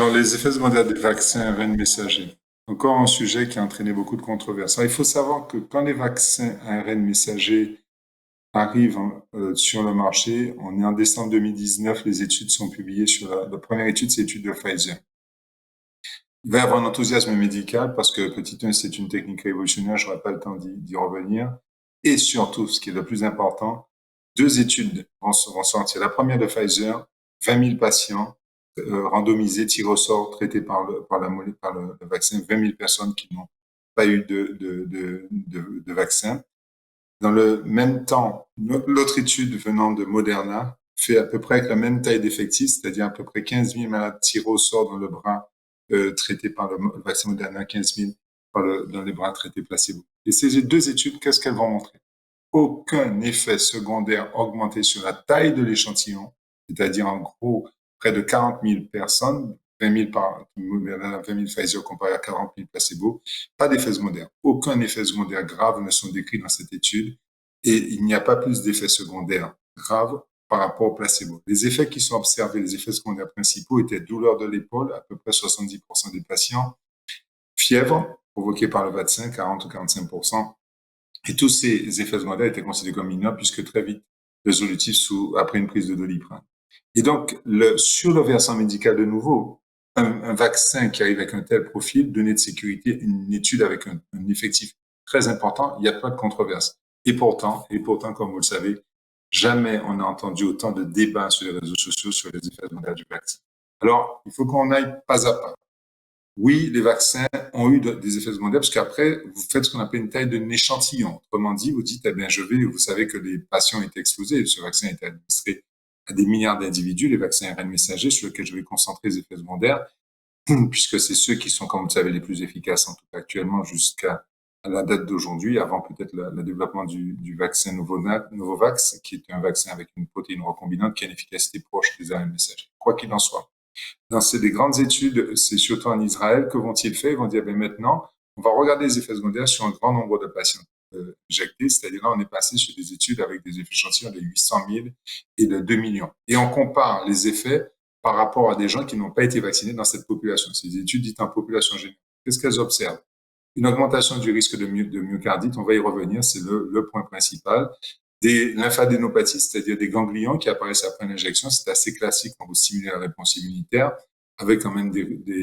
Alors, les effets secondaires des vaccins ARN messagers. Encore un sujet qui a entraîné beaucoup de controverses. Alors, il faut savoir que quand les vaccins ARN messagers arrivent sur le marché, on est en décembre 2019, les études sont publiées sur la première étude, c'est l'étude de Pfizer. Il va y avoir un enthousiasme médical parce que, petit 1, c'est une technique révolutionnaire, je n'aurai pas le temps d'y revenir. Et surtout, ce qui est le plus important, deux études vont sortir. La première de Pfizer, 20 000 patients randomisés, tirés au sort, traités par le vaccin, 20 000 personnes qui n'ont pas eu de vaccin. Dans le même temps, l'autre étude venant de Moderna fait à peu près avec la même taille d'effectifs, c'est-à-dire à peu près 15 000 malades tirés au sort dans le bras traités par le vaccin Moderna, 15 000 dans les bras traités placebo. Et ces deux études, qu'est-ce qu'elles vont montrer? Aucun effet secondaire augmenté sur la taille de l'échantillon, c'est-à-dire en gros près de 40 000 personnes, 20 000 par Moderna, 20 000 Pfizer comparé à 40 000 placebo, pas d'effet secondaire. Aucun effet secondaire grave ne sont décrits dans cette étude et il n'y a pas plus d'effets secondaires graves par rapport au placebo. Les effets qui sont observés, les effets secondaires principaux étaient douleur de l'épaule, à peu près 70% des patients, fièvre provoquée par le vaccin, 40 ou 45%, et tous ces effets secondaires étaient considérés comme mineurs puisque très vite résolutifs après une prise de Doliprane. Et donc, sur le versant médical de nouveau, un vaccin qui arrive avec un tel profil, données de sécurité, une étude avec un effectif très important, il n'y a pas de controverse. Et pourtant, comme vous le savez, jamais on a entendu autant de débats sur les réseaux sociaux sur les effets secondaires du vaccin. Alors, il faut qu'on aille pas à pas. Oui, les vaccins ont eu des effets secondaires parce qu'après, vous faites ce qu'on appelle une taille d'un échantillon. Autrement dit, vous dites, eh bien, vous savez que les patients étaient exposés, ce vaccin a été administré à des milliards d'individus, les vaccins ARN messagers, sur lesquels je vais concentrer les effets secondaires, puisque c'est ceux qui sont, comme vous le savez, les plus efficaces, en tout cas actuellement, jusqu'à la date d'aujourd'hui, avant peut-être le développement du vaccin Novavax, qui est un vaccin avec une protéine recombinante qui a une efficacité proche des ARN messagers. Quoi qu'il en soit. Dans des grandes études, c'est surtout en Israël, que vont-ils faire? Ils vont dire, ben maintenant, on va regarder les effets secondaires sur un grand nombre de patients injectés, c'est-à-dire là, on est passé sur des études avec des échantillons de 800 000 et de 2 millions. Et on compare les effets par rapport à des gens qui n'ont pas été vaccinés dans cette population. Ces études dites en population générale. Qu'est-ce qu'elles observent? Une augmentation du risque de myocardite, on va y revenir, c'est le point principal. Des lymphadénopathies, c'est-à-dire des ganglions qui apparaissent après l'injection, c'est assez classique quand vous stimulez la réponse immunitaire, avec quand même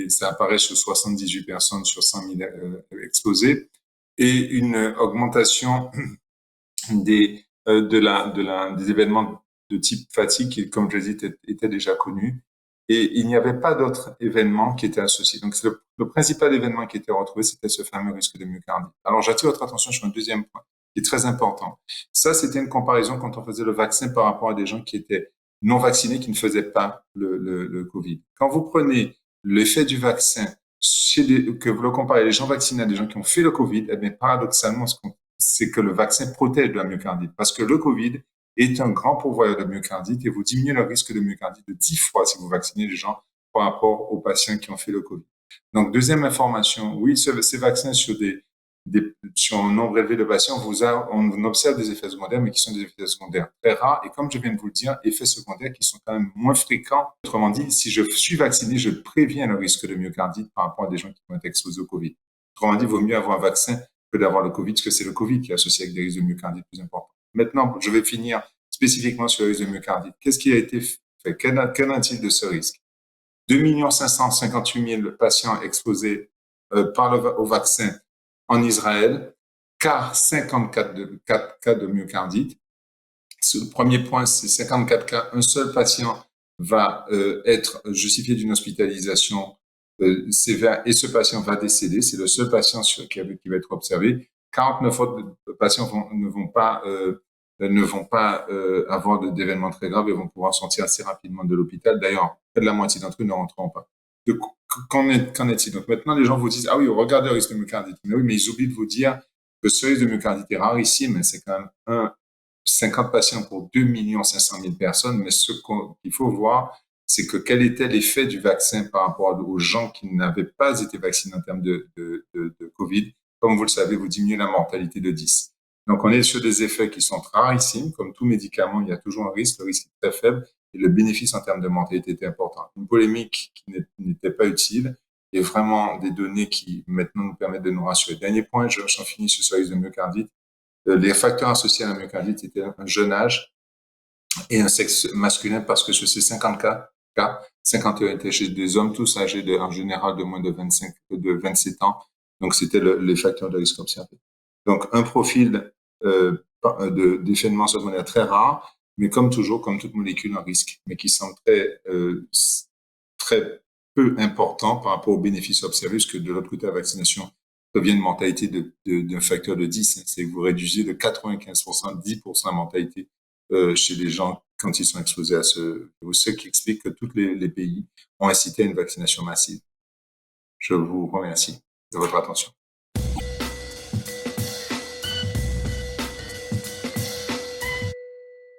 ça apparaît sur 78 personnes sur 100 000 exposés, et une augmentation des événements de type fatigue qui, comme je l'ai dit, étaient déjà connus. Et il n'y avait pas d'autres événements qui étaient associés. Donc, le principal événement qui était retrouvé, c'était ce fameux risque de myocardite. Alors, j'attire votre attention sur un deuxième point qui est très important. Ça, c'était une comparaison quand on faisait le vaccin par rapport à des gens qui étaient non vaccinés, qui ne faisaient pas le Covid. Quand vous prenez l'effet du vaccin que vous le comparez les gens vaccinés à des gens qui ont fait le Covid, eh bien, paradoxalement, c'est que le vaccin protège de la myocardite. Parce que le Covid est un grand pourvoyeur de myocardite et vous diminuez le risque de myocardite de 10 fois si vous vaccinez les gens par rapport aux patients qui ont fait le Covid. Donc, deuxième information, oui, ces vaccins sur un nombre élevé de patients, on observe des effets secondaires, mais qui sont des effets secondaires très rares. Et comme je viens de vous le dire, effets secondaires qui sont quand même moins fréquents. Autrement dit, si je suis vacciné, je préviens le risque de myocardite par rapport à des gens qui vont être exposés au Covid. Autrement dit, il vaut mieux avoir un vaccin que d'avoir le Covid, parce que c'est le Covid qui est associé avec des risques de myocardite plus importants. Maintenant, je vais finir spécifiquement sur le risque de myocardite. Qu'est-ce qui a été fait? Qu'en est-il de ce risque? 2 558 000 patients exposés au vaccin en Israël, car 54 cas de myocardite. Le premier point, c'est 54 cas. Un seul patient va être justifié d'une hospitalisation sévère et ce patient va décéder. C'est le seul patient qui va être observé. 49 autres patients ne vont pas avoir d'événements très graves et vont pouvoir sortir assez rapidement de l'hôpital. D'ailleurs, près de la moitié d'entre eux ne rentreront pas. Qu'en est-il? Donc maintenant, les gens vous disent, ah oui, regardez le risque de myocardite. Mais oui, mais ils oublient de vous dire que ce risque de myocardite est rarissime, mais c'est quand même 50 patients pour 2 500 000 personnes. Mais ce qu'il faut voir, c'est que quel était l'effet du vaccin par rapport aux gens qui n'avaient pas été vaccinés en termes de Covid. Comme vous le savez, vous diminuez la mortalité de 10. Donc, on est sur des effets qui sont rarissimes. Comme tout médicament, il y a toujours un risque. Le risque est très faible et le bénéfice en termes de mortalité était important. Une polémique qui n'était pas utile et vraiment des données qui maintenant nous permettent de nous rassurer. Dernier point, j'en finis sur ce risque de myocardite. Les facteurs associés à la myocardite étaient un jeune âge et un sexe masculin parce que sur ces 50 cas, 51 étaient chez des hommes tous âgés en général de moins de 27 ans. Donc, c'était les facteurs de risque observés. Donc, un profil d'événements secondaires très rare, mais comme toujours, comme toute molécule, un risque, mais qui semble très peu important par rapport aux bénéfices observés, parce que de l'autre côté, la vaccination prévient une mortalité d'un facteur de 10. C'est que vous réduisez de 95%, 10% la mortalité chez les gens quand ils sont exposés à ce qui explique que tous les pays ont incité à une vaccination massive. Je vous remercie de votre attention.